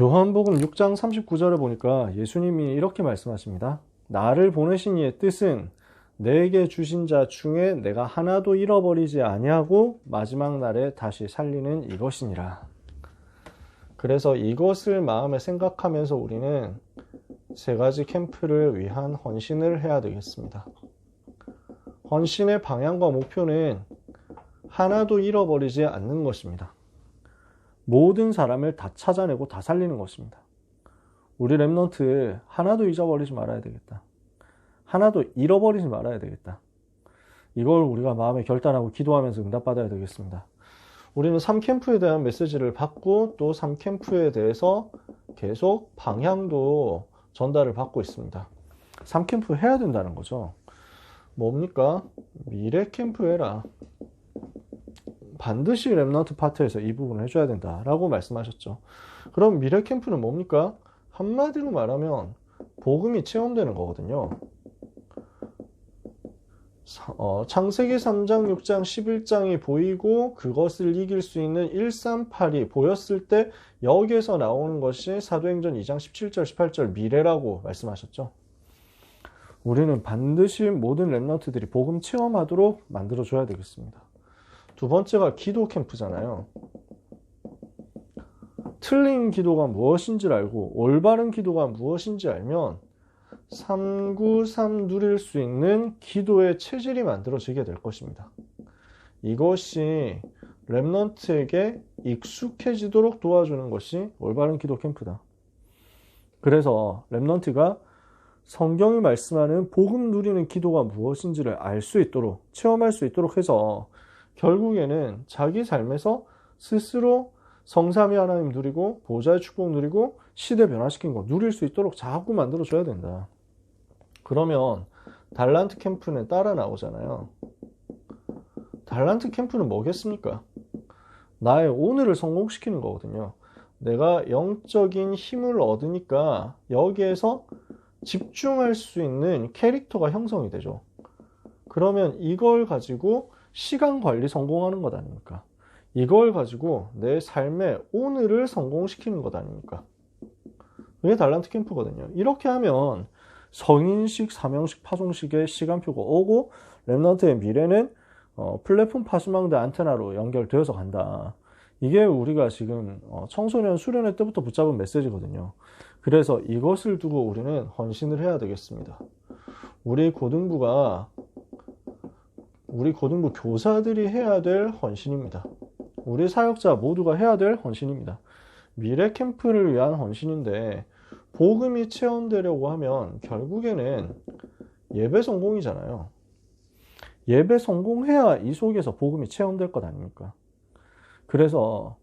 요한복음 6장 39절에 보니까 예수님이 이렇게 말씀하십니다. 나를 보내신 이의 뜻은 내게 주신 자 중에 내가 하나도 잃어버리지 아니하고 마지막 날에 다시 살리는 이것이니라. 그래서 이것을 마음에 생각하면서 우리는 세 가지 캠프를 위한 헌신을 해야 되겠습니다. 헌신의 방향과 목표는 하나도 잃어버리지 않는 것입니다. 모든 사람을 다 찾아내고 다 살리는 것입니다. 우리 랩넌트 하나도 잊어버리지 말아야 되겠다. 하나도 잃어버리지 말아야 되겠다. 이걸 우리가 마음에 결단하고 기도하면서 응답받아야 되겠습니다. 우리는 3캠프에 대한 메시지를 받고 또 3캠프에 대해서 계속 방향도 전달을 받고 있습니다. 3캠프 해야 된다는 거죠. 뭡니까? 미래 캠프 해라. 반드시 랩넌트 파트에서 이 부분을 해줘야 된다라고 말씀하셨죠. 그럼 미래 캠프는 뭡니까? 한마디로 말하면 복음이 체험되는 거거든요. 창세기 3장, 6장, 11장이 보이고 그것을 이길 수 있는 138이 보였을 때 여기에서 나오는 것이 사도행전 2장 17절, 18절 미래라고 말씀하셨죠. 우리는 반드시 모든 랩넌트들이 복음 체험하도록 만들어줘야 되겠습니다. 두 번째가 기도 캠프잖아요. 틀린 기도가 무엇인지를 알고 올바른 기도가 무엇인지 알면 393 누릴 수 있는 기도의 체질이 만들어지게 될 것입니다. 이것이 랩넌트에게 익숙해지도록 도와주는 것이 올바른 기도 캠프다. 그래서 랩넌트가 성경이 말씀하는 복음 누리는 기도가 무엇인지를 알 수 있도록, 체험할 수 있도록 해서 결국에는 자기 삶에서 스스로 성삼위 하나님 누리고 보좌의 축복 누리고 시대 변화시킨 거 누릴 수 있도록 자꾸 만들어줘야 된다. 그러면 달란트 캠프는 따라 나오잖아요. 달란트 캠프는 뭐겠습니까? 나의 오늘을 성공시키는 거거든요. 내가 영적인 힘을 얻으니까 여기에서 집중할 수 있는 캐릭터가 형성이 되죠. 그러면 이걸 가지고 시간 관리 성공하는 것 아닙니까? 이걸 가지고 내 삶의 오늘을 성공시키는 것 아닙니까? 그게 달란트 캠프거든요. 이렇게 하면 성인식, 사명식, 파송식의 시간표가 오고 랩넌트의 미래는 플랫폼 파수망대 안테나로 연결되어서 간다. 이게 우리가 지금 청소년 수련회 때부터 붙잡은 메시지거든요. 그래서 이것을 두고 우리는 헌신을 해야 되겠습니다. 우리 고등부 교사들이 해야 될 헌신입니다. 우리 사역자 모두가 해야 될 헌신입니다. 미래 캠프를 위한 헌신인데 복음이 체험되려고 하면 결국에는 예배 성공이잖아요. 예배 성공해야 이 속에서 복음이 체험될 것 아닙니까? 그래서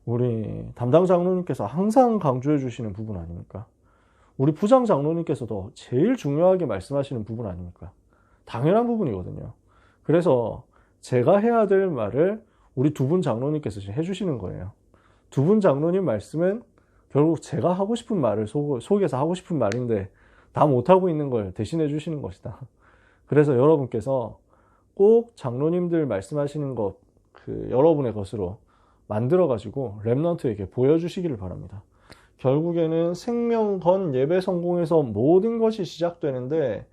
우리 담당 장로님께서 항상 강조해 주시는 부분 아닙니까? 우리 부장 장로님께서도 제일 중요하게 말씀하시는 부분 아닙니까? 당연한 부분이거든요. 그래서 제가 해야 될 말을 우리 두 분 장로님께서 지금 해주시는 거예요. 두 분 장로님 말씀은 결국 제가 하고 싶은 말을 속에서 하고 싶은 말인데 다 못하고 있는 걸 대신해 주시는 것이다. 그래서 여러분께서 꼭 장로님들 말씀하시는 것, 여러분의 것으로 만들어가지고 랩넌트에게 보여주시기를 바랍니다. 결국에는 생명 건 예배 성공에서 모든 것이 시작되는데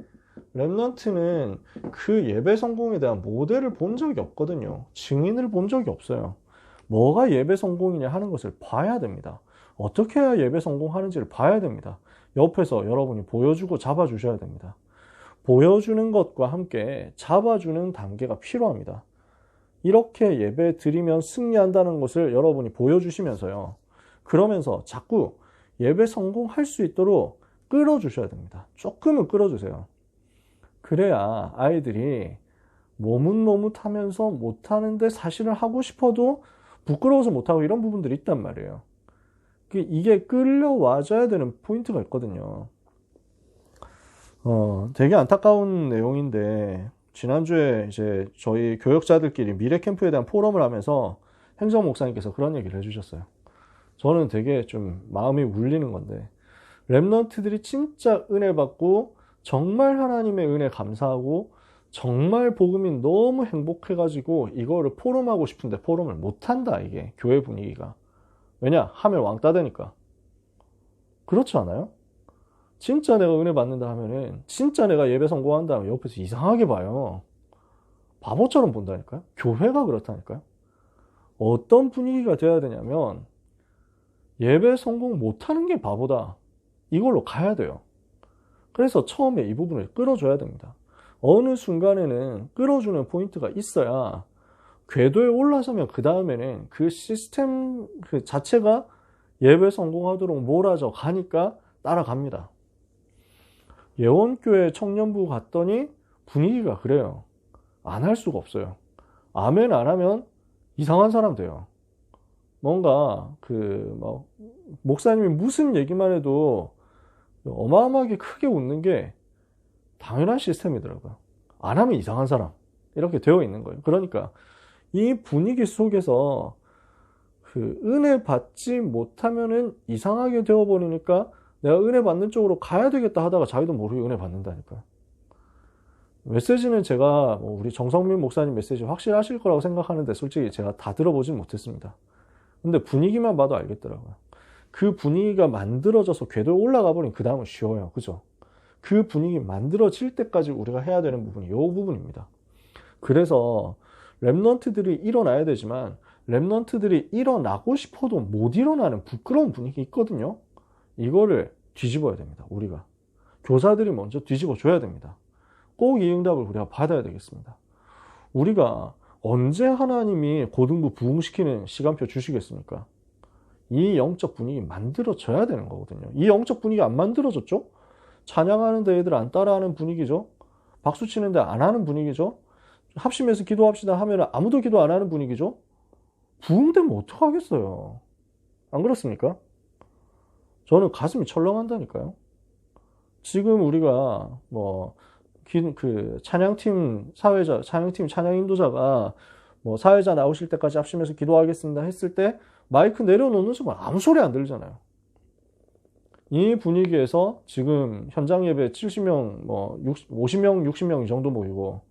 랩넌트는 그 예배 성공에 대한 모델을 본 적이 없거든요. 증인을 본 적이 없어요. 뭐가 예배 성공이냐 하는 것을 봐야 됩니다. 어떻게 해야 예배 성공하는지를 봐야 됩니다. 옆에서 여러분이 보여주고 잡아주셔야 됩니다. 보여주는 것과 함께 잡아주는 단계가 필요합니다. 이렇게 예배 드리면 승리한다는 것을 여러분이 보여주시면서요. 그러면서 자꾸 예배 성공할 수 있도록 끌어주셔야 됩니다. 조금은 끌어주세요. 그래야 아이들이 머뭇머뭇하면서 못하는데 사실은 하고 싶어도 부끄러워서 못하고 이런 부분들이 있단 말이에요. 이게 끌려와줘야 되는 포인트가 있거든요. 되게 안타까운 내용인데 지난주에 이제 저희 교역자들끼리 미래 캠프에 대한 포럼을 하면서 행정 목사님께서 그런 얘기를 해주셨어요. 저는 되게 좀 마음이 울리는 건데 랩넌트들이 진짜 은혜 받고 정말 하나님의 은혜 감사하고 정말 복음이 너무 행복해가지고 이거를 포럼하고 싶은데 포럼을 못한다. 이게 교회 분위기가. 왜냐? 하면 왕따 되니까. 그렇지 않아요? 진짜 내가 은혜 받는다 하면은, 진짜 내가 예배 성공한다 하면 옆에서 이상하게 봐요. 바보처럼 본다니까요? 교회가 그렇다니까요? 어떤 분위기가 돼야 되냐면, 예배 성공 못하는 게 바보다. 이걸로 가야 돼요. 그래서 처음에 이 부분을 끌어줘야 됩니다. 어느 순간에는 끌어주는 포인트가 있어야 궤도에 올라서면 그 다음에는 그 시스템 그 자체가 예배 성공하도록 몰아져 가니까 따라갑니다. 예원교회 청년부 갔더니 분위기가 그래요. 안 할 수가 없어요. 아멘 안 하면 이상한 사람 돼요. 뭔가 목사님이 무슨 얘기만 해도 어마어마하게 크게 웃는 게 당연한 시스템이더라고요. 안 하면 이상한 사람 이렇게 되어 있는 거예요. 그러니까 이 분위기 속에서 그 은혜 받지 못하면은 이상하게 되어버리니까 내가 은혜 받는 쪽으로 가야 되겠다 하다가 자기도 모르게 은혜 받는다니까요. 메시지는 제가 우리 정성민 목사님 메시지 확실하실 거라고 생각하는데 솔직히 제가 다 들어보진 못했습니다. 근데 분위기만 봐도 알겠더라고요. 그 분위기가 만들어져서 궤도에 올라가 버리면 그 다음은 쉬워요. 그죠? 그 분위기 만들어질 때까지 우리가 해야 되는 부분이 이 부분입니다. 그래서 랩넌트들이 일어나야 되지만 랩넌트들이 일어나고 싶어도 못 일어나는 부끄러운 분위기 있거든요. 이거를 뒤집어야 됩니다. 우리가. 교사들이 먼저 뒤집어 줘야 됩니다. 꼭 이 응답을 우리가 받아야 되겠습니다. 우리가 언제 하나님이 고등부 부흥시키는 시간표 주시겠습니까? 이 영적 분위기 만들어져야 되는 거거든요. 이 영적 분위기 안 만들어졌죠? 찬양하는데 애들 안 따라하는 분위기죠? 박수 치는데 안 하는 분위기죠? 합심해서 기도합시다 하면 아무도 기도 안 하는 분위기죠? 부흥되면 어떡하겠어요? 안 그렇습니까? 저는 가슴이 철렁한다니까요. 지금 우리가 찬양팀 찬양 인도자가 사회자 나오실 때까지 합심해서 기도하겠습니다 했을 때 마이크 내려놓는 순간 아무 소리 안 들잖아요. 이 분위기에서 지금 현장 예배 70명, 50명, 60명 이 정도 모이고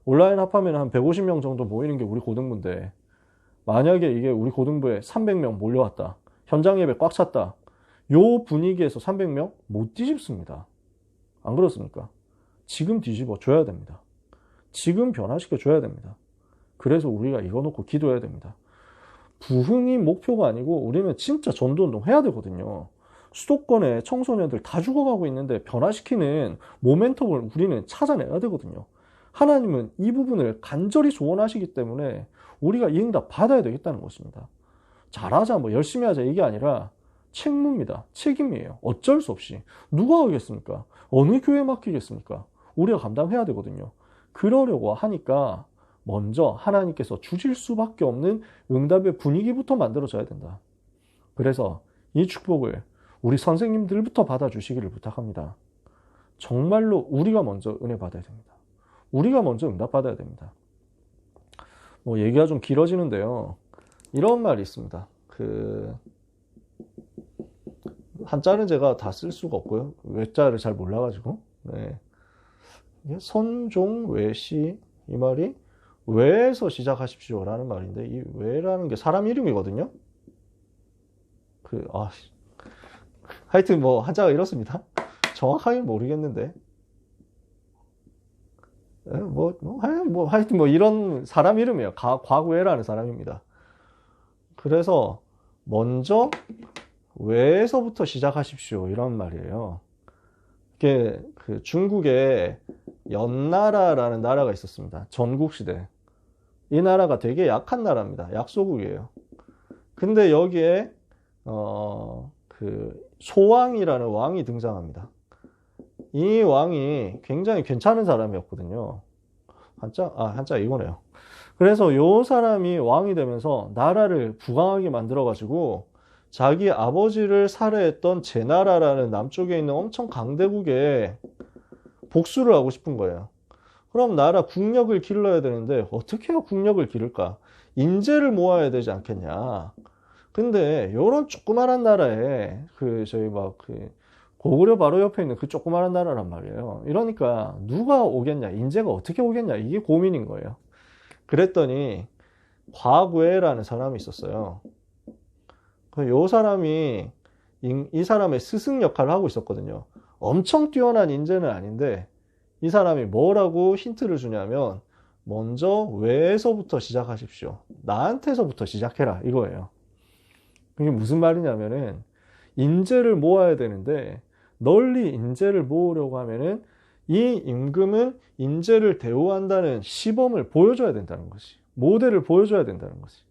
온라인 합하면 한 150명 정도 모이는 게 우리 고등부인데 만약에 이게 우리 고등부에 300명 몰려왔다. 현장 예배 꽉 찼다. 요 분위기에서 300명 못 뒤집습니다. 안 그렇습니까? 지금 뒤집어 줘야 됩니다. 지금 변화시켜 줘야 됩니다. 그래서 우리가 이거 놓고 기도해야 됩니다. 부흥이 목표가 아니고 우리는 진짜 전도운동 해야 되거든요. 수도권에 청소년들 다 죽어가고 있는데 변화시키는 모멘텀을 우리는 찾아내야 되거든요. 하나님은 이 부분을 간절히 소원하시기 때문에 우리가 이 응답 받아야 되겠다는 것입니다. 잘하자, 열심히 하자 이게 아니라 책무입니다. 책임이에요. 어쩔 수 없이. 누가 하겠습니까? 어느 교회에 맡기겠습니까? 우리가 감당해야 되거든요. 그러려고 하니까 먼저 하나님께서 주실 수밖에 없는 응답의 분위기부터 만들어져야 된다. 그래서 이 축복을 우리 선생님들부터 받아주시기를 부탁합니다. 정말로 우리가 먼저 은혜 받아야 됩니다. 우리가 먼저 응답 받아야 됩니다. 얘기가 좀 길어지는데요. 이런 말이 있습니다. 한자는 제가 다 쓸 수가 없고요. 외자를 잘 몰라가지고. 네. 선종외시 이 말이 외에서 시작하십시오 라는 말인데 이 외라는 게 사람 이름이거든요. 하여튼 한자가 이렇습니다. 정확하게 모르겠는데 하여튼 이런 사람 이름이에요. 과구애라는 사람입니다. 그래서 먼저 외에서부터 시작하십시오 이런 말이에요. 이게 중국에 연나라라는 나라가 있었습니다. 전국시대. 이 나라가 되게 약한 나라입니다. 약소국이에요. 근데 여기에 소왕이라는 왕이 등장합니다. 이 왕이 굉장히 괜찮은 사람이었거든요. 한자 이거네요. 그래서 이 사람이 왕이 되면서 나라를 부강하게 만들어가지고 자기 아버지를 살해했던 제나라라는 남쪽에 있는 엄청 강대국에 복수를 하고 싶은 거예요. 그럼 나라 국력을 길러야 되는데 어떻게 해야 국력을 기를까? 인재를 모아야 되지 않겠냐? 근데 요런 조그만한 나라에 고구려 바로 옆에 있는 그 조그만한 나라란 말이에요. 이러니까 누가 오겠냐? 인재가 어떻게 오겠냐? 이게 고민인 거예요. 그랬더니 과구애라는 사람이 있었어요. 요 사람이 이 사람의 스승 역할을 하고 있었거든요. 엄청 뛰어난 인재는 아닌데 이 사람이 뭐라고 힌트를 주냐면 먼저 왜에서부터 시작하십시오. 나한테서부터 시작해라 이거예요. 그게 무슨 말이냐면은 인재를 모아야 되는데 널리 인재를 모으려고 하면은 이 임금은 인재를 대우한다는 시범을 보여줘야 된다는 것이, 모델을 보여줘야 된다는 것이.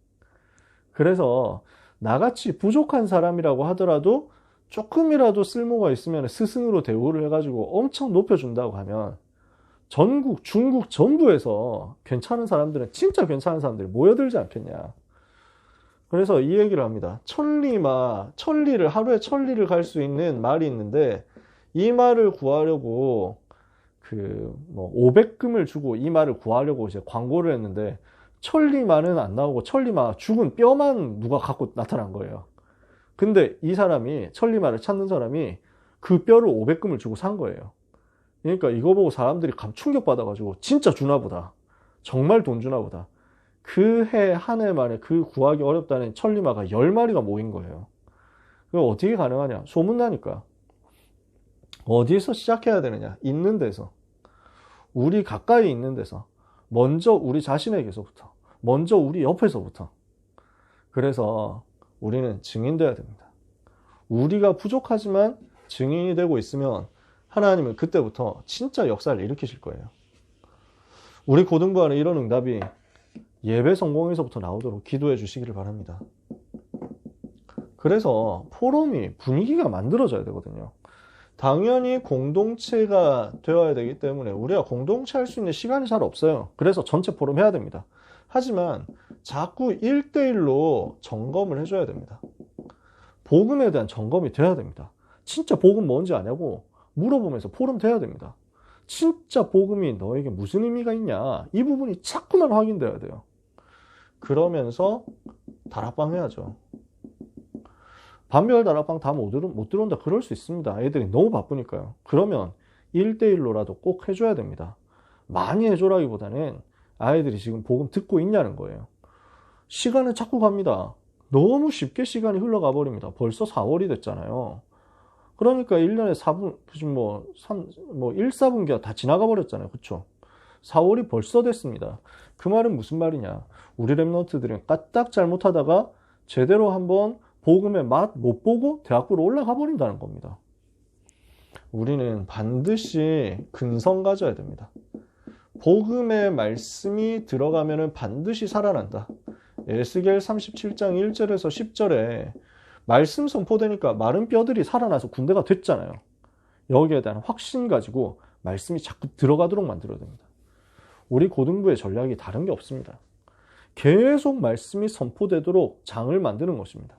그래서 나같이 부족한 사람이라고 하더라도 조금이라도 쓸모가 있으면 스승으로 대우를 해가지고 엄청 높여준다고 하면 전국, 중국 전부에서 괜찮은 사람들은, 진짜 괜찮은 사람들이 모여들지 않겠냐. 그래서 이 얘기를 합니다. 하루에 천리를 갈 수 있는 말이 있는데 이 말을 구하려고 500금을 주고 이 말을 구하려고 이제 광고를 했는데 천리만은 안 나오고 천리마 죽은 뼈만 누가 갖고 나타난 거예요. 근데 이 사람이, 천리마를 찾는 사람이 그 뼈를 500금을 주고 산 거예요. 그러니까 이거 보고 사람들이 충격받아가지고 진짜 주나 보다. 정말 돈 주나 보다. 그 해 한 해 만에 그 구하기 어렵다는 천리마가 10마리가 모인 거예요. 그거 어떻게 가능하냐? 소문나니까. 어디에서 시작해야 되느냐? 있는 데서. 우리 가까이 있는 데서. 먼저 우리 자신에게서부터. 먼저 우리 옆에서부터. 그래서 우리는 증인돼야 됩니다. 우리가 부족하지만 증인이 되고 있으면 하나님은 그때부터 진짜 역사를 일으키실 거예요. 우리 고등부 안에 이런 응답이 예배 성공에서부터 나오도록 기도해 주시기를 바랍니다. 그래서 포럼이 분위기가 만들어져야 되거든요. 당연히 공동체가 되어야 되기 때문에 우리가 공동체 할 수 있는 시간이 잘 없어요. 그래서 전체 포럼 해야 됩니다. 하지만 자꾸 1대1로 점검을 해줘야 됩니다. 복음에 대한 점검이 돼야 됩니다. 진짜 복음 뭔지 아냐고 물어보면서 포럼 돼야 됩니다. 진짜 복음이 너에게 무슨 의미가 있냐, 이 부분이 자꾸만 확인돼야 돼요. 그러면서 다락방 해야죠. 밤별 다락방 다 못 들어온다 그럴 수 있습니다. 애들이 너무 바쁘니까요. 그러면 1대1로라도 꼭 해줘야 됩니다. 많이 해줘라기보다는 아이들이 지금 복음 듣고 있냐는 거예요. 시간은 자꾸 갑니다. 너무 쉽게 시간이 흘러가 버립니다. 벌써 4월이 됐잖아요. 그러니까 1년에 1, 4분기가 다 지나가 버렸잖아요. 그쵸? 4월이 벌써 됐습니다. 그 말은 무슨 말이냐? 우리 랩런트들은 까딱 잘못하다가 제대로 한번 복음의 맛 못 보고 대학부로 올라가 버린다는 겁니다. 우리는 반드시 근성 가져야 됩니다. 복음의 말씀이 들어가면 반드시 살아난다. 에스겔 37장 1절에서 10절에 말씀 선포되니까 마른 뼈들이 살아나서 군대가 됐잖아요. 여기에 대한 확신 가지고 말씀이 자꾸 들어가도록 만들어야 됩니다. 우리 고등부의 전략이 다른 게 없습니다. 계속 말씀이 선포되도록 장을 만드는 것입니다.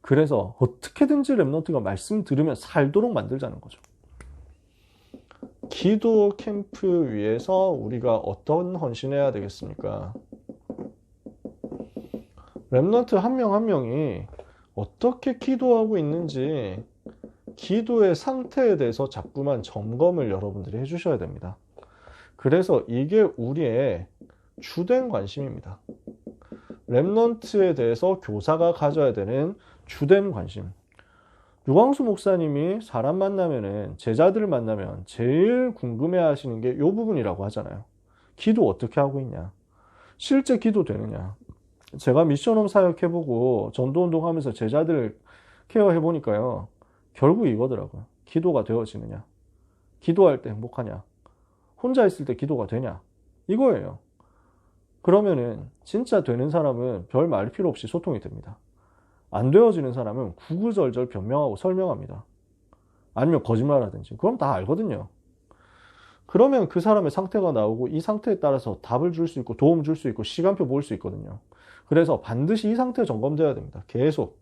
그래서 어떻게든지 랩런트가 말씀 들으면 살도록 만들자는 거죠. 기도 캠프 위에서 우리가 어떤 헌신해야 되겠습니까? 랩런트 한 명 한 명이 어떻게 기도하고 있는지 기도의 상태에 대해서 자꾸만 점검을 여러분들이 해주셔야 됩니다. 그래서 이게 우리의 주된 관심입니다. 랩런트에 대해서 교사가 가져야 되는 주된 관심. 유광수 목사님이 사람 만나면은, 제자들을 만나면 제일 궁금해 하시는 게 이 부분이라고 하잖아요. 기도 어떻게 하고 있냐? 실제 기도 되느냐? 제가 미션홈 사역해보고 전도운동 하면서 제자들 케어해보니까요. 결국 이거더라고요. 기도가 되어지느냐? 기도할 때 행복하냐? 혼자 있을 때 기도가 되냐? 이거예요. 그러면은 진짜 되는 사람은 별 말 필요 없이 소통이 됩니다. 안 되어지는 사람은 구구절절 변명하고 설명합니다. 아니면 거짓말하든지. 그럼 다 알거든요. 그러면 그 사람의 상태가 나오고 이 상태에 따라서 답을 줄 수 있고 도움 줄 수 있고 시간표 볼 수 있거든요. 그래서 반드시 이 상태 점검돼야 됩니다. 계속.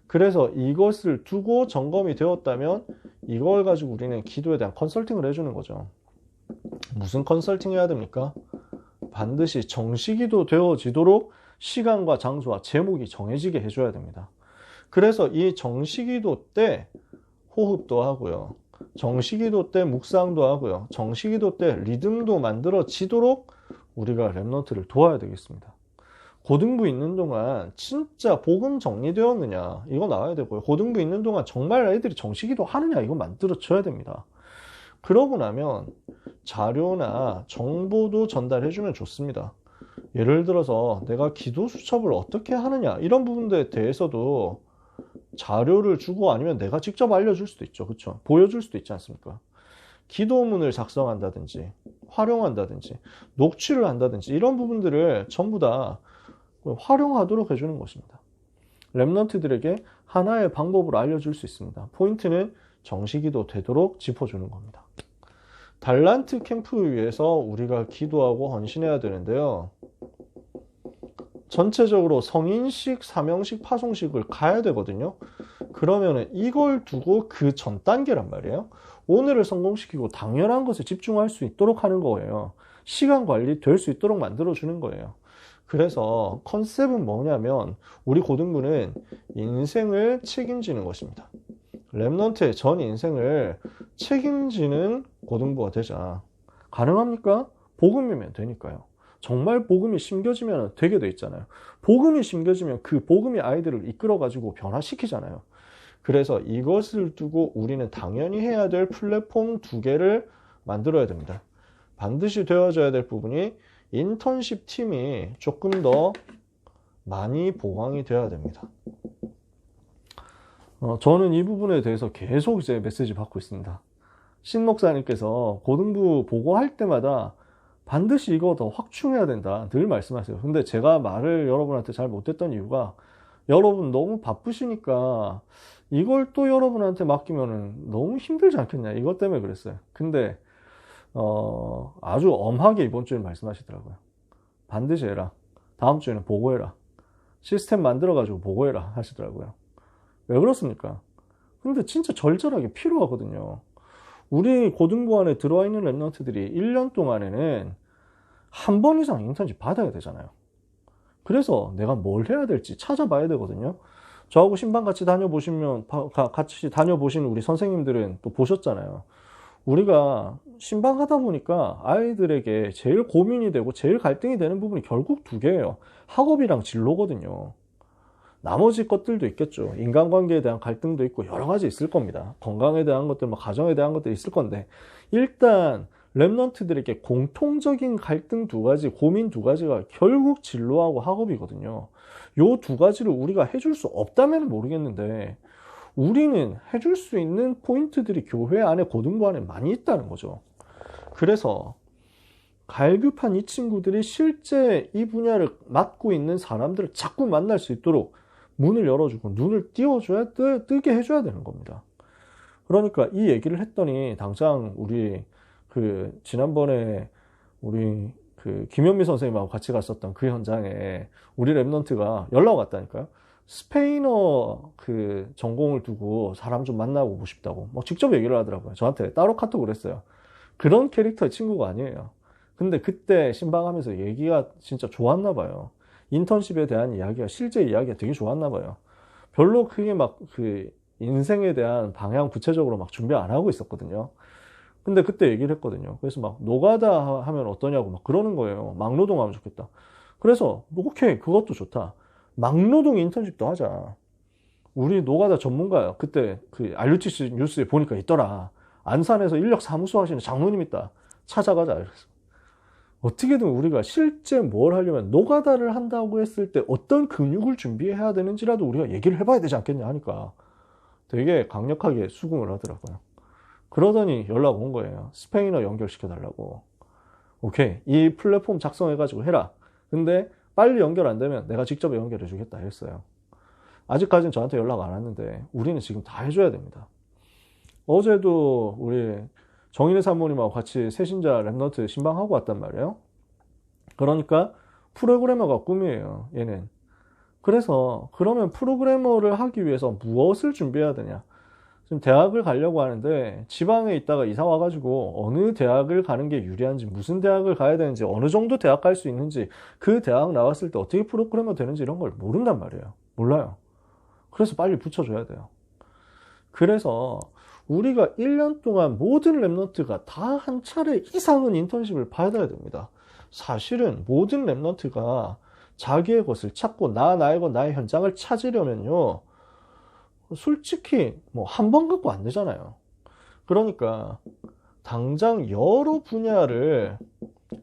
그래서 이것을 두고 점검이 되었다면 이걸 가지고 우리는 기도에 대한 컨설팅을 해주는 거죠. 무슨 컨설팅 해야 됩니까? 반드시 정시기도 되어지도록 시간과 장소와 제목이 정해지게 해줘야 됩니다. 그래서 이 정시기도 때 호흡도 하고요. 정시기도 때 묵상도 하고요. 정시기도 때 리듬도 만들어지도록 우리가 랩런트를 도와야 되겠습니다. 고등부 있는 동안 진짜 복음 정리되었느냐 이거 나와야 되고요. 고등부 있는 동안 정말 애들이 정시기도 하느냐 이거 만들어줘야 됩니다. 그러고 나면 자료나 정보도 전달해주면 좋습니다. 예를 들어서 내가 기도 수첩을 어떻게 하느냐 이런 부분들에 대해서도 자료를 주고 아니면 내가 직접 알려줄 수도 있죠. 그렇죠? 보여줄 수도 있지 않습니까? 기도문을 작성한다든지 활용한다든지 녹취를 한다든지 이런 부분들을 전부 다 활용하도록 해주는 것입니다. 랩런트들에게 하나의 방법으로 알려줄 수 있습니다. 포인트는 정시기도 되도록 짚어주는 겁니다. 달란트 캠프 위해서 우리가 기도하고 헌신해야 되는데요. 전체적으로 성인식, 사명식, 파송식을 가야 되거든요. 그러면은 이걸 두고 그 전 단계란 말이에요. 오늘을 성공시키고 당연한 것에 집중할 수 있도록 하는 거예요. 시간 관리 될 수 있도록 만들어주는 거예요. 그래서 컨셉은 뭐냐면 우리 고등부는 인생을 책임지는 것입니다. 랩넌트의 전 인생을 책임지는 고등부가 되자. 가능합니까? 복음이면 되니까요. 정말 복음이 심겨지면 되게 돼 있잖아요. 복음이 심겨지면 그 복음이 아이들을 이끌어가지고 변화시키잖아요. 그래서 이것을 두고 우리는 당연히 해야 될 플랫폼 2개를 만들어야 됩니다. 반드시 되어져야 될 부분이 인턴십 팀이 조금 더 많이 보강이 되어야 됩니다. 저는 이 부분에 대해서 계속 이제 메시지 받고 있습니다. 신 목사님께서 고등부 보고할 때마다 반드시 이거 더 확충해야 된다 늘 말씀하세요. 근데 제가 말을 여러분한테 잘 못했던 이유가 여러분 너무 바쁘시니까 이걸 또 여러분한테 맡기면 너무 힘들지 않겠냐 이것 때문에 그랬어요. 근데 아주 엄하게 이번 주에 말씀하시더라고요. 반드시 해라. 다음 주에는 보고해라. 시스템 만들어가지고 보고해라 하시더라고요. 왜 그렇습니까? 근데 진짜 절절하게 필요하거든요. 우리 고등부 안에 들어와 있는 랩런트들이 1년 동안에는 한 번 이상 인턴십 받아야 되잖아요. 그래서 내가 뭘 해야 될지 찾아봐야 되거든요. 저하고 신방 같이 다녀보신 우리 선생님들은 또 보셨잖아요. 우리가 신방 하다 보니까 아이들에게 제일 고민이 되고 제일 갈등이 되는 부분이 결국 2개예요. 학업이랑 진로거든요. 나머지 것들도 있겠죠. 인간관계에 대한 갈등도 있고 여러 가지 있을 겁니다. 건강에 대한 것들, 가정에 대한 것들이 있을 건데 일단 랩런트들에게 공통적인 갈등 2가지, 고민 2가지가 결국 진로하고 학업이거든요. 요 2가지를 우리가 해줄 수 없다면 모르겠는데 우리는 해줄 수 있는 포인트들이 교회 안에 고등부 안에 많이 있다는 거죠. 그래서 갈급한 이 친구들이 실제 이 분야를 맡고 있는 사람들을 자꾸 만날 수 있도록 문을 열어주고 눈을 뜨게 해줘야 되는 겁니다. 그러니까 이 얘기를 했더니 당장 우리 지난번에 우리 김현미 선생님하고 같이 갔었던 그 현장에 우리 랩런트가 연락 왔다니까요. 스페인어 전공을 두고 사람 좀 만나보고 싶다고 직접 얘기를 하더라고요. 저한테 따로 카톡을 했어요. 그런 캐릭터의 친구가 아니에요. 근데 그때 신방하면서 얘기가 진짜 좋았나 봐요. 인턴십에 대한 이야기가 실제 이야기가 되게 좋았나 봐요. 별로 크게 인생에 대한 방향 구체적으로 준비 안 하고 있었거든요. 근데 그때 얘기를 했거든요. 그래서 노가다 하면 어떠냐고 그러는 거예요. 막노동 하면 좋겠다. 그래서 오케이 그것도 좋다. 막노동 인턴십도 하자. 우리 노가다 전문가요. 그때 RUTC 뉴스에 보니까 있더라. 안산에서 인력 사무소 하시는 장로님 있다. 찾아가자. 그래서 어떻게든 우리가 실제 뭘 하려면 노가다를 한다고 했을 때 어떤 근육을 준비해야 되는지라도 우리가 얘기를 해봐야 되지 않겠냐 하니까 되게 강력하게 수긍을 하더라고요. 그러더니 연락 온 거예요. 스페인어 연결시켜달라고. 오케이, 이 플랫폼 작성해가지고 해라. 근데 빨리 연결 안 되면 내가 직접 연결해주겠다 했어요. 아직까지는 저한테 연락 안 왔는데 우리는 지금 다 해줘야 됩니다. 어제도 우리 정인의 사모님하고 같이 새신자 랩런트 신방하고 왔단 말이에요. 그러니까 프로그래머가 꿈이에요, 얘는. 그래서 그러면 프로그래머를 하기 위해서 무엇을 준비해야 되냐? 지금 대학을 가려고 하는데 지방에 있다가 이사 와가지고 어느 대학을 가는 게 유리한지, 무슨 대학을 가야 되는지, 어느 정도 대학 갈 수 있는지, 그 대학 나왔을 때 어떻게 프로그래머 되는지 이런 걸 모른단 말이에요. 몰라요. 그래서 빨리 붙여줘야 돼요. 그래서 우리가 1년 동안 모든 랩런트가 다 한 차례 이상은 인턴십을 받아야 됩니다. 사실은 모든 랩런트가 자기의 것을 찾고 나의 것, 나의 현장을 찾으려면요. 솔직히 뭐 한 번 갖고 안 되잖아요. 그러니까 당장 여러 분야를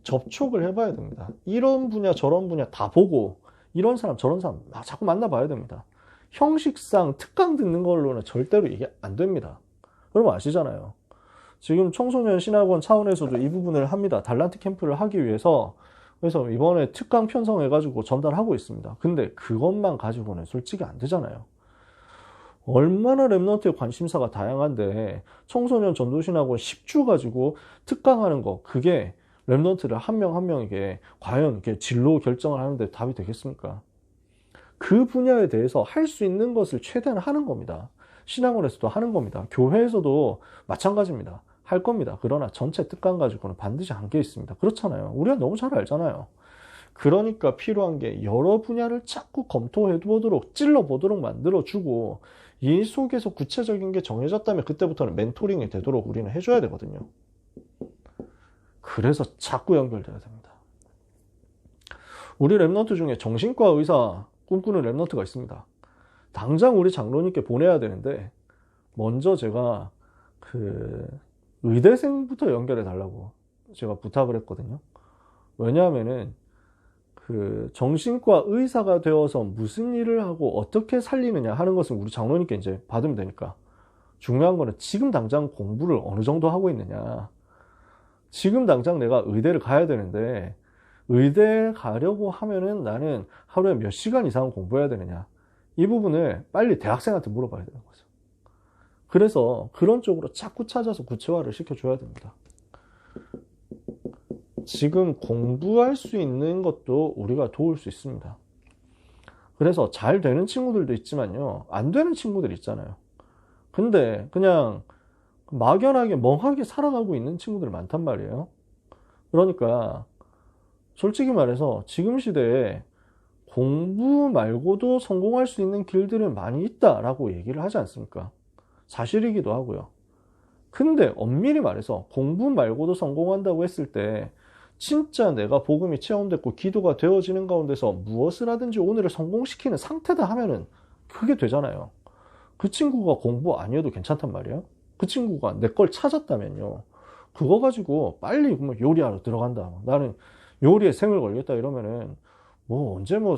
접촉을 해봐야 됩니다. 이런 분야 저런 분야 다 보고 이런 사람 저런 사람 자꾸 만나봐야 됩니다. 형식상 특강 듣는 걸로는 절대로 이게 안 됩니다. 여러분 아시잖아요. 지금 청소년 신학원 차원에서도 이 부분을 합니다. 달란트 캠프를 하기 위해서. 그래서 이번에 특강 편성해가지고 전달하고 있습니다. 근데 그것만 가지고는 솔직히 안 되잖아요. 얼마나 랩넌트의 관심사가 다양한데 청소년 전도신학원 10주 가지고 특강하는 거, 그게 랩넌트를 한 명 한 명에게 과연 이렇게 진로 결정을 하는데 답이 되겠습니까? 그 분야에 대해서 할 수 있는 것을 최대한 하는 겁니다. 신학원에서도 하는 겁니다. 교회에서도 마찬가지입니다. 할 겁니다. 그러나 전체 특강 가지고는 반드시 한계 있습니다. 그렇잖아요. 우리가 너무 잘 알잖아요. 그러니까 필요한 게 여러 분야를 자꾸 검토해 보도록, 찔러보도록 만들어주고, 이 속에서 구체적인 게 정해졌다면 그때부터는 멘토링이 되도록 우리는 해줘야 되거든요. 그래서 자꾸 연결돼야 됩니다. 우리 랩넌트 중에 정신과 의사 꿈꾸는 랩넌트가 있습니다. 당장 우리 장로님께 보내야 되는데 먼저 제가 그 의대생부터 연결해 달라고 제가 부탁을 했거든요. 왜냐하면은 그 정신과 의사가 되어서 무슨 일을 하고 어떻게 살리느냐 하는 것은 우리 장로님께 이제 받으면 되니까, 중요한 거는 지금 당장 공부를 어느 정도 하고 있느냐. 지금 당장 내가 의대를 가야 되는데 의대에 가려고 하면은 나는 하루에 몇 시간 이상 공부해야 되느냐. 이 부분을 빨리 대학생한테 물어봐야 되는 거죠. 그래서 그런 쪽으로 자꾸 찾아서 구체화를 시켜줘야 됩니다. 지금 공부할 수 있는 것도 우리가 도울 수 있습니다. 그래서 잘 되는 친구들도 있지만요, 안 되는 친구들 있잖아요. 근데 그냥 막연하게 멍하게 살아가고 있는 친구들 많단 말이에요. 그러니까 솔직히 말해서 지금 시대에 공부 말고도 성공할 수 있는 길들은 많이 있다라고 얘기를 하지 않습니까? 사실이기도 하고요. 근데 엄밀히 말해서 공부 말고도 성공한다고 했을 때 진짜 내가 복음이 체험됐고 기도가 되어지는 가운데서 무엇을 하든지 오늘을 성공시키는 상태다 하면은 그게 되잖아요. 그 친구가 공부 아니어도 괜찮단 말이에요. 그 친구가 내 걸 찾았다면요, 그거 가지고 빨리 요리하러 들어간다, 나는 요리에 생을 걸겠다 이러면은 뭐 언제 뭐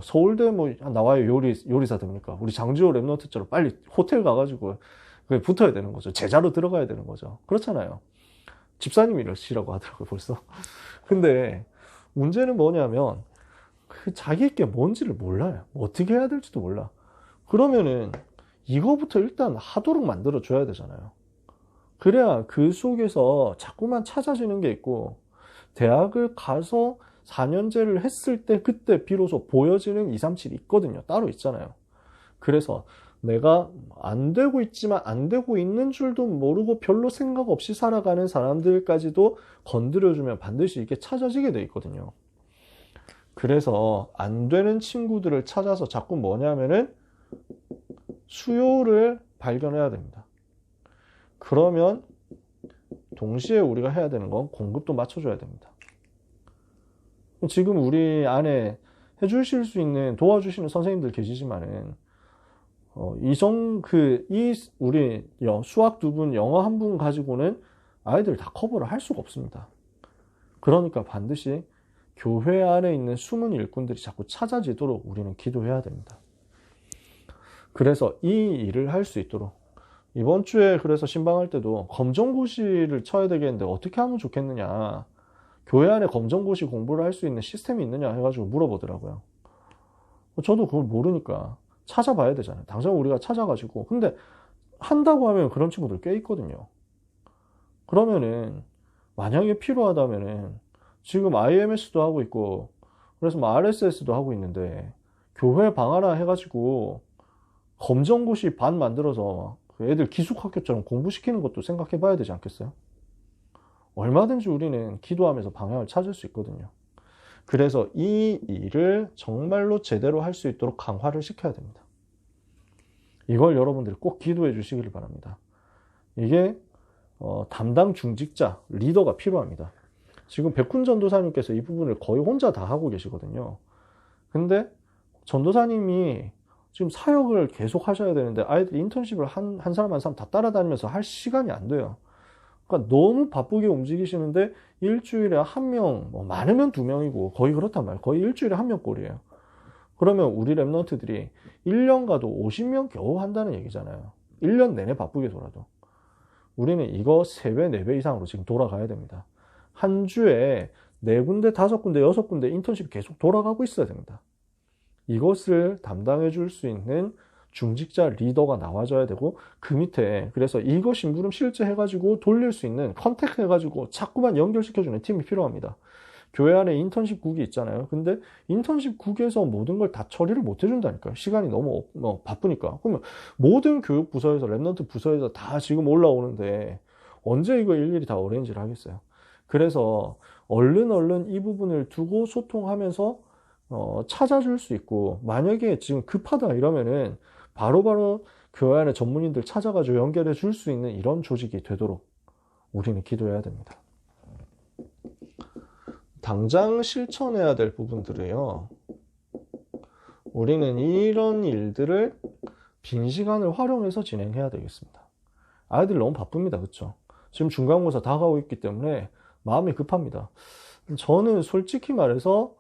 서울대 뭐 나와요 요리사 됩니까? 우리 장지호 랩넌트처럼 빨리 호텔 가가지고 그게 붙어야 되는 거죠. 제자로 들어가야 되는 거죠. 그렇잖아요. 집사님이시라고 하더라고요 벌써. 근데 문제는 뭐냐면 그 자기께 뭔지를 몰라요. 어떻게 해야 될지도 몰라. 그러면은 이거부터 일단 하도록 만들어 줘야 되잖아요. 그래야 그 속에서 자꾸만 찾아지는 게 있고, 대학을 가서 4년제를 했을 때 그때 비로소 보여지는 2, 3, 7이 있거든요. 따로 있잖아요. 그래서 내가 안 되고 있지만 안 되고 있는 줄도 모르고 별로 생각 없이 살아가는 사람들까지도 건드려주면 반드시 이게 찾아지게 돼 있거든요. 그래서 안 되는 친구들을 찾아서 자꾸 뭐냐면은 수요를 발견해야 됩니다. 그러면 동시에 우리가 해야 되는 건 공급도 맞춰줘야 됩니다. 지금 우리 안에 해주실 수 있는 도와주시는 선생님들 계시지만은 우리 수학 2분, 영어 1분 가지고는 아이들 다 커버를 할 수가 없습니다. 그러니까 반드시 교회 안에 있는 숨은 일꾼들이 자꾸 찾아지도록 우리는 기도해야 됩니다. 그래서 이 일을 할 수 있도록 이번 주에 그래서 신방할 때도 검정고시를 쳐야 되겠는데 어떻게 하면 좋겠느냐, 교회 안에 검정고시 공부를 할 수 있는 시스템이 있느냐 해가지고 물어보더라고요. 저도 그걸 모르니까 찾아봐야 되잖아요. 당장 우리가 찾아가지고. 근데 한다고 하면 그런 친구들 꽤 있거든요. 그러면은 만약에 필요하다면은 지금 IMS도 하고 있고 그래서 뭐 RSS도 하고 있는데 교회 방 하나 해가지고 검정고시 반 만들어서 그 애들 기숙학교처럼 공부시키는 것도 생각해 봐야 되지 않겠어요? 얼마든지 우리는 기도하면서 방향을 찾을 수 있거든요. 그래서 이 일을 정말로 제대로 할 수 있도록 강화를 시켜야 됩니다. 이걸 여러분들이 꼭 기도해 주시기를 바랍니다. 이게 담당 중직자, 리더가 필요합니다. 지금 백훈 전도사님께서 이 부분을 거의 혼자 다 하고 계시거든요. 근데 전도사님이 지금 사역을 계속 하셔야 되는데 아이들이 인턴십을 한 사람 한 사람 다 따라다니면서 할 시간이 안 돼요. 그러니까 너무 바쁘게 움직이시는데 일주일에 한 명, 뭐 많으면 두 명이고 거의 그렇단 말이에요. 거의 일주일에 한 명꼴이에요. 그러면 우리 랩런트들이 1년 가도 50명 겨우 한다는 얘기잖아요. 1년 내내 바쁘게 돌아도. 우리는 이거 3배, 4배 이상으로 지금 돌아가야 됩니다. 한 주에 4군데, 5군데, 6군데 인턴십 계속 돌아가고 있어야 됩니다. 이것을 담당해 줄 수 있는 중직자 리더가 나와줘야 되고, 그 밑에 그래서 이거 심부름 실제 해가지고 돌릴 수 있는 컨택 해가지고 자꾸만 연결시켜주는 팀이 필요합니다. 교회 안에 인턴십 국이 있잖아요. 근데 인턴십 국에서 모든 걸 다 처리를 못 해준다니까요. 시간이 너무 바쁘니까. 그러면 모든 교육 부서에서 랩넌트 부서에서 다 지금 올라오는데 언제 이거 일일이 다 어레인지를 하겠어요. 그래서 얼른 이 부분을 두고 소통하면서 찾아줄 수 있고, 만약에 지금 급하다 이러면은 바로바로 교회 안에 전문인들 찾아가지고 연결해 줄 수 있는 이런 조직이 되도록 우리는 기도해야 됩니다. 당장 실천해야 될 부분들이에요. 우리는 이런 일들을 빈 시간을 활용해서 진행해야 되겠습니다. 아이들 너무 바쁩니다. 그렇죠? 지금 중간고사 다가오고 있기 때문에 마음이 급합니다. 저는 솔직히 말해서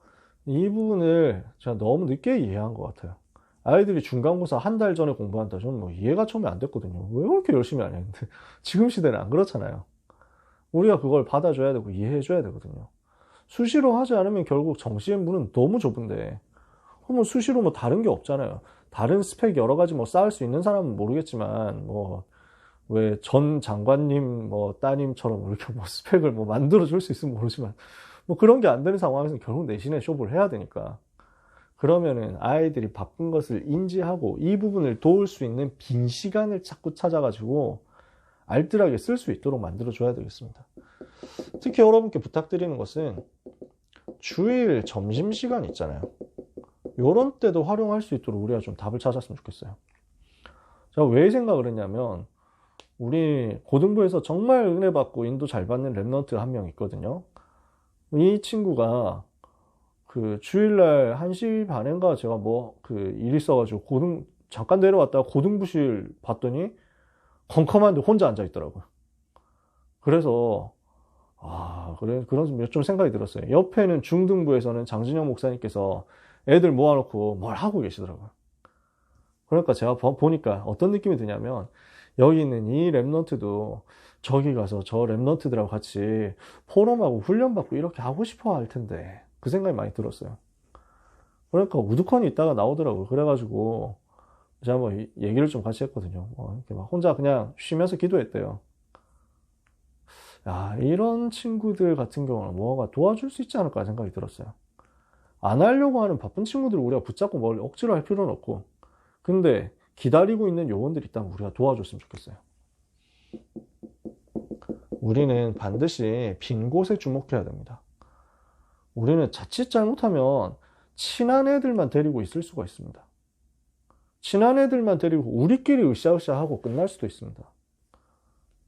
이 부분을 제가 너무 늦게 이해한 것 같아요. 아이들이 중간고사 한 달 전에 공부한다. 저는 뭐 이해가 처음에 안 됐거든요. 왜 그렇게 열심히 하냐. 근데 지금 시대는 안 그렇잖아요. 우리가 그걸 받아줘야 되고 이해해줘야 되거든요. 수시로 하지 않으면 결국 정시의 문은 너무 좁은데, 그러면 수시로 뭐 다른 게 없잖아요. 다른 스펙 여러 가지 뭐 쌓을 수 있는 사람은 모르겠지만, 뭐, 왜 전 장관님 뭐 따님처럼 이렇게 뭐 스펙을 뭐 만들어 줄 수 있으면 모르지만, 뭐 그런 게 안 되는 상황에서 결국 내신에 쇼부를 해야 되니까. 그러면은 아이들이 바쁜 것을 인지하고 이 부분을 도울 수 있는 빈 시간을 자꾸 찾아가지고 알뜰하게 쓸 수 있도록 만들어 줘야 되겠습니다. 특히 여러분께 부탁드리는 것은 주일 점심시간 있잖아요. 요런 때도 활용할 수 있도록 우리가 좀 답을 찾았으면 좋겠어요. 제가 왜 생각을 했냐면, 우리 고등부에서 정말 은혜 받고 인도 잘 받는 랩런트 한 명 있거든요. 이 친구가 그 주일날 1시 반인가 제가 뭐 그 일 있어가지고 잠깐 내려왔다가 고등부실 봤더니 컴컴한데 혼자 앉아 있더라고요. 그래서 그런 좀 생각이 들었어요. 옆에는 중등부에서는 장진영 목사님께서 애들 모아놓고 뭘 하고 계시더라고요. 그러니까 제가 보니까 어떤 느낌이 드냐면, 여기 있는 이 랩런트도 저기 가서 저 랩런트들하고 같이 포럼하고 훈련받고 이렇게 하고 싶어 할 텐데, 그 생각이 많이 들었어요. 그러니까 우두커니 있다가 나오더라고요. 그래가지고 제가 뭐 얘기를 좀 같이 했거든요. 이렇게 막 혼자 그냥 쉬면서 기도했대요. 야, 이런 친구들 같은 경우는 뭐가 도와줄 수 있지 않을까 생각이 들었어요. 안 하려고 하는 바쁜 친구들을 우리가 붙잡고 뭘 억지로 할 필요는 없고, 근데 기다리고 있는 요원들이 있다면 우리가 도와줬으면 좋겠어요. 우리는 반드시 빈 곳에 주목해야 됩니다. 우리는 자칫 잘못하면 친한 애들만 데리고 있을 수가 있습니다. 친한 애들만 데리고 우리끼리 으쌰으쌰하고 끝날 수도 있습니다.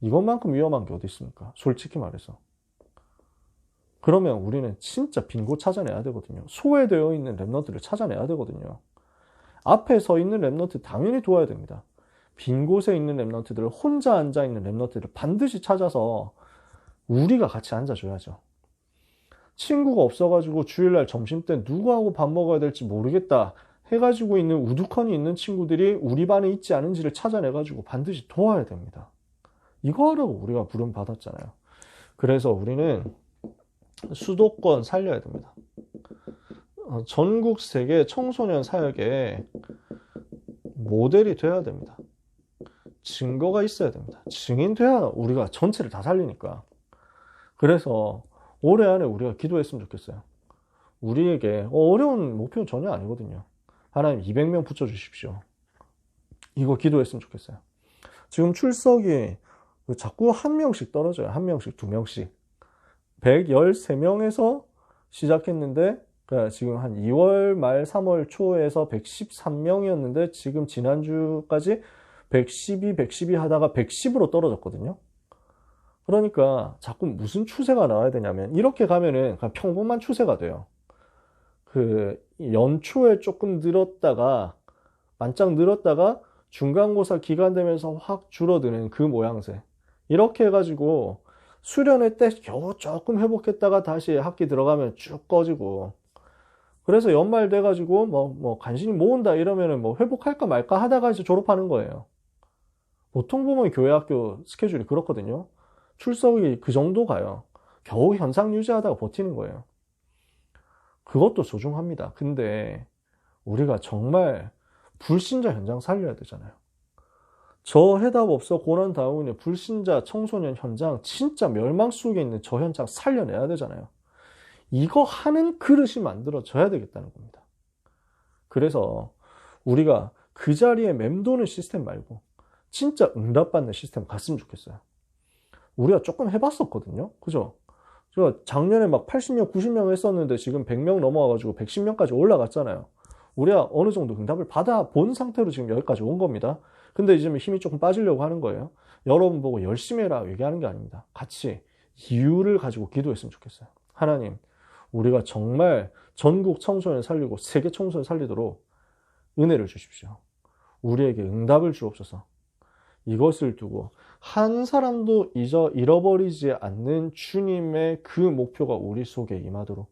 이것만큼 위험한 게 어디 있습니까? 솔직히 말해서. 그러면 우리는 진짜 빈 곳 찾아내야 되거든요. 소외되어 있는 랩런트를 찾아내야 되거든요. 앞에 서 있는 랩런트 당연히 도와야 됩니다. 빈 곳에 있는 랩런트들을, 혼자 앉아있는 랩런트들을 반드시 찾아서 우리가 같이 앉아줘야죠. 친구가 없어가지고 주일날 점심때 누구하고 밥 먹어야 될지 모르겠다 해가지고 있는 우두커니 있는 친구들이 우리 반에 있지 않은지를 찾아내가지고 반드시 도와야 됩니다. 이거 하라고 우리가 부름 받았잖아요. 그래서 우리는 수도권 살려야 됩니다. 전국 세계 청소년 사역의 모델이 돼야 됩니다. 증거가 있어야 됩니다. 증인돼야 우리가 전체를 다 살리니까. 그래서 올해 안에 우리가 기도했으면 좋겠어요. 우리에게 어려운 목표는 전혀 아니거든요. 하나님 200명 붙여주십시오. 이거 기도했으면 좋겠어요. 지금 출석이 자꾸 한 명씩 떨어져요. 한 명씩, 두 명씩. 113명에서 시작했는데, 지금 한 2월 말 3월 초에서 113명이었는데, 지금 지난주까지 112 하다가 110으로 떨어졌거든요. 그러니까 자꾸 무슨 추세가 나와야 되냐면, 이렇게 가면은 그냥 평범한 추세가 돼요. 그 연초에 조금 늘었다가 만짝 늘었다가 중간고사 기간 되면서 확 줄어드는 그 모양새. 이렇게 해가지고 수련회 때 겨우 조금 회복했다가 다시 학기 들어가면 쭉 꺼지고, 그래서 연말 돼가지고 뭐 간신히 모은다 이러면은 뭐 회복할까 말까 하다가 이제 졸업하는 거예요. 보통 보면 교회 학교 스케줄이 그렇거든요. 출석이 그 정도 가요. 겨우 현상 유지하다가 버티는 거예요. 그것도 소중합니다. 근데 우리가 정말 불신자 현장 살려야 되잖아요. 저 해답 없어 고난다운의 불신자 청소년 현장, 진짜 멸망 속에 있는 저 현장 살려내야 되잖아요. 이거 하는 그릇이 만들어져야 되겠다는 겁니다. 그래서 우리가 그 자리에 맴도는 시스템 말고 진짜 응답받는 시스템 갔으면 좋겠어요. 우리가 조금 해봤었거든요. 그죠? 제가 작년에 막 80명, 90명 했었는데 지금 100명 넘어와가지고 110명까지 올라갔잖아요. 우리가 어느 정도 응답을 받아본 상태로 지금 여기까지 온 겁니다. 근데 이제 힘이 조금 빠지려고 하는 거예요. 여러분 보고 열심히 해라 얘기하는 게 아닙니다. 같이 이유를 가지고 기도했으면 좋겠어요. 하나님, 우리가 정말 전국 청소년 살리고 세계 청소년 살리도록 은혜를 주십시오. 우리에게 응답을 주옵소서. 이것을 두고 한 사람도 잃어버리지 않는 주님의 그 목표가 우리 속에 임하도록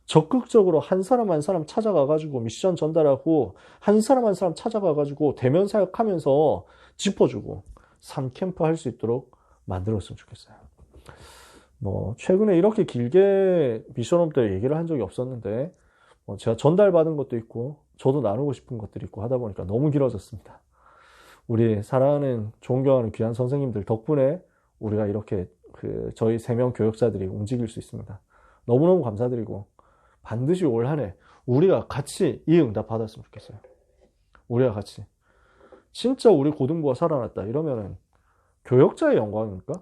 적극적으로 한 사람 한 사람 찾아가가지고 미션 전달하고 한 사람 한 사람 찾아가가지고 대면 사역하면서 짚어주고 3캠프 할 수 있도록 만들었으면 좋겠어요. 뭐 최근에 이렇게 길게 미션홈 때 얘기를 한 적이 없었는데 제가 전달받은 것도 있고 저도 나누고 싶은 것들이 있고 하다 보니까 너무 길어졌습니다. 우리 사랑하는 존경하는 귀한 선생님들 덕분에 우리가 이렇게 저희 3명 교역자들이 움직일 수 있습니다. 너무너무 감사드리고 반드시 올 한 해 우리가 같이 이 응답 받았으면 좋겠어요. 우리가 같이 진짜 우리 고등부가 살아났다 이러면은 교역자의 영광입니까?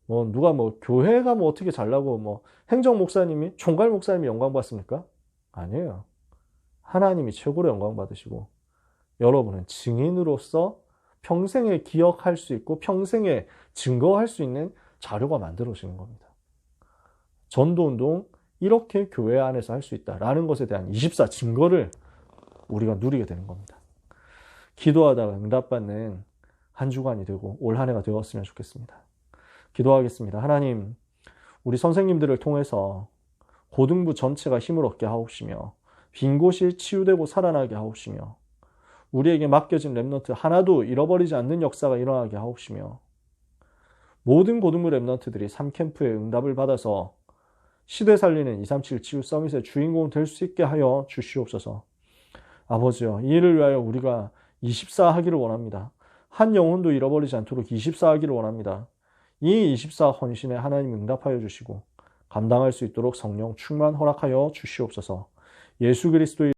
뭐 누가 뭐 교회가 뭐 어떻게 잘나고 뭐 행정 목사님이 총괄 목사님이 영광 받습니까? 아니에요. 하나님이 최고로 영광 받으시고 여러분은 증인으로서 평생에 기억할 수 있고 평생에 증거할 수 있는 자료가 만들어지는 겁니다. 전도운동 이렇게 교회 안에서 할 수 있다라는 것에 대한 24 증거를 우리가 누리게 되는 겁니다. 기도하다가 응답받는 한 주간이 되고 올 한 해가 되었으면 좋겠습니다. 기도하겠습니다. 하나님, 우리 선생님들을 통해서 고등부 전체가 힘을 얻게 하옵시며 빈 곳이 치유되고 살아나게 하옵시며 우리에게 맡겨진 랩넌트 하나도 잃어버리지 않는 역사가 일어나게 하옵시며 모든 고등부 랩넌트들이 3캠프의 응답을 받아서 시대 살리는 237 치유 서밋의 주인공 될 수 있게 하여 주시옵소서. 아버지여, 이 일을 위하여 우리가 24 하기를 원합니다. 한 영혼도 잃어버리지 않도록 24 하기를 원합니다. 이 24 헌신에 하나님 응답하여 주시고 감당할 수 있도록 성령 충만 허락하여 주시옵소서. 예수 그리스도의